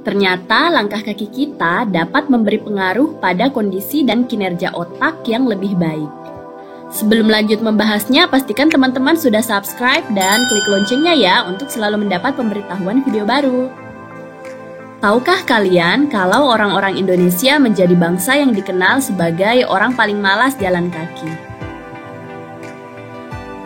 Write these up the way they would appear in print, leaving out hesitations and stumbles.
Ternyata langkah kaki kita dapat memberi pengaruh pada kondisi dan kinerja otak yang lebih baik. Sebelum lanjut membahasnya, pastikan teman-teman sudah subscribe dan klik loncengnya ya untuk selalu mendapat pemberitahuan video baru. Tahukah kalian kalau orang-orang Indonesia menjadi bangsa yang dikenal sebagai orang paling malas jalan kaki?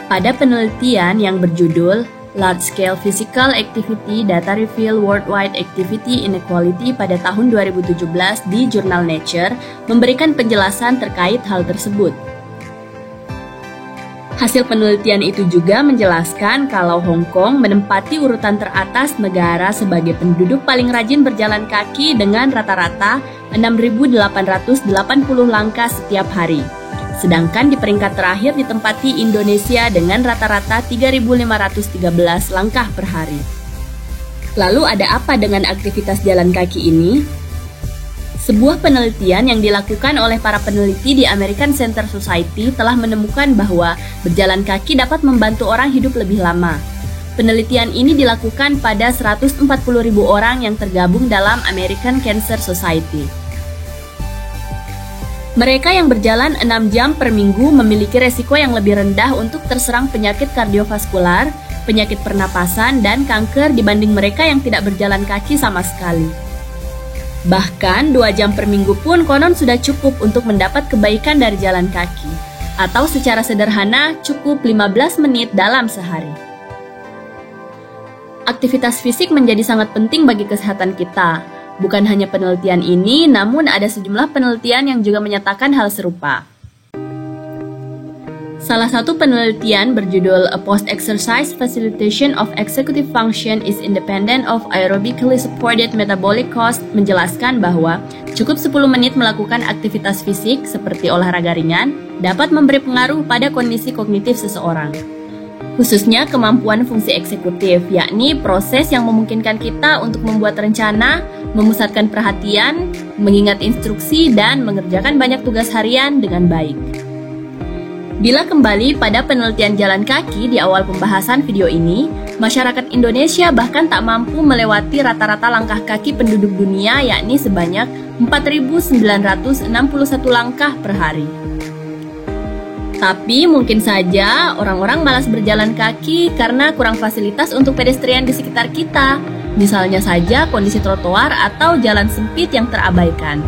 Pada penelitian yang berjudul Large Scale Physical Activity Data Reveal Worldwide Activity Inequality pada tahun 2017 di jurnal Nature memberikan penjelasan terkait hal tersebut. Hasil penelitian itu juga menjelaskan kalau Hong Kong menempati urutan teratas negara sebagai penduduk paling rajin berjalan kaki dengan rata-rata 6.880 langkah setiap hari. Sedangkan di peringkat terakhir ditempati Indonesia dengan rata-rata 3.513 langkah per hari. Lalu ada apa dengan aktivitas jalan kaki ini? Sebuah penelitian yang dilakukan oleh para peneliti di American Center Society telah menemukan bahwa berjalan kaki dapat membantu orang hidup lebih lama. Penelitian ini dilakukan pada 140.000 orang yang tergabung dalam American Cancer Society. Mereka yang berjalan 6 jam per minggu memiliki resiko yang lebih rendah untuk terserang penyakit kardiovaskular, penyakit pernapasan, dan kanker dibanding mereka yang tidak berjalan kaki sama sekali. Bahkan 2 jam per minggu pun konon sudah cukup untuk mendapat kebaikan dari jalan kaki, atau secara sederhana cukup 15 menit dalam sehari. Aktivitas fisik menjadi sangat penting bagi kesehatan kita. Bukan hanya penelitian ini, namun ada sejumlah penelitian yang juga menyatakan hal serupa. Salah satu penelitian berjudul A Post-Exercise Facilitation of Executive Function is Independent of Aerobically Supported Metabolic Cost menjelaskan bahwa cukup 10 menit melakukan aktivitas fisik seperti olahraga ringan dapat memberi pengaruh pada kondisi kognitif seseorang. Khususnya kemampuan fungsi eksekutif, yakni proses yang memungkinkan kita untuk membuat rencana, memusatkan perhatian, mengingat instruksi, dan mengerjakan banyak tugas harian dengan baik. Bila kembali pada penelitian jalan kaki di awal pembahasan video ini, masyarakat Indonesia bahkan tak mampu melewati rata-rata langkah kaki penduduk dunia, yakni sebanyak 4.961 langkah per hari. Tapi mungkin saja orang-orang malas berjalan kaki karena kurang fasilitas untuk pedestrian di sekitar kita. Misalnya saja kondisi trotoar atau jalan sempit yang terabaikan.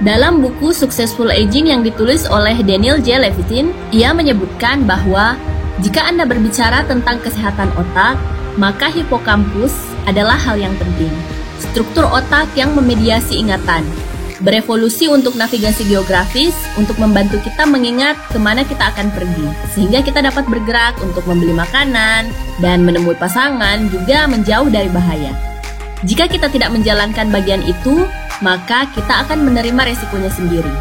Dalam buku Successful Aging yang ditulis oleh Daniel J. Levitin, ia menyebutkan bahwa jika Anda berbicara tentang kesehatan otak, maka hipokampus adalah hal yang penting. Struktur otak yang memediasi ingatan. Berevolusi untuk navigasi geografis, untuk membantu kita mengingat kemana kita akan pergi, sehingga kita dapat bergerak untuk membeli makanan dan menemui pasangan, juga menjauh dari bahaya. Jika kita tidak menjalankan bagian itu, maka kita akan menerima resikonya sendiri.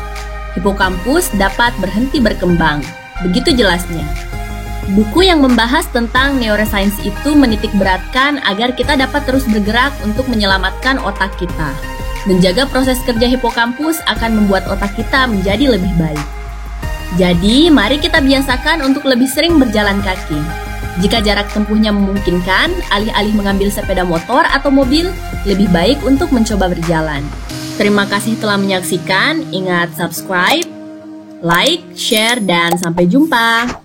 Hipokampus dapat berhenti berkembang, begitu jelasnya. Buku yang membahas tentang neuroscience itu menitik beratkan agar kita dapat terus bergerak untuk menyelamatkan otak kita. Menjaga proses kerja hipokampus akan membuat otak kita menjadi lebih baik. Jadi, mari kita biasakan untuk lebih sering berjalan kaki. Jika jarak tempuhnya memungkinkan, alih-alih mengambil sepeda motor atau mobil, lebih baik untuk mencoba berjalan. Terima kasih telah menyaksikan. Ingat subscribe, like, share, dan sampai jumpa.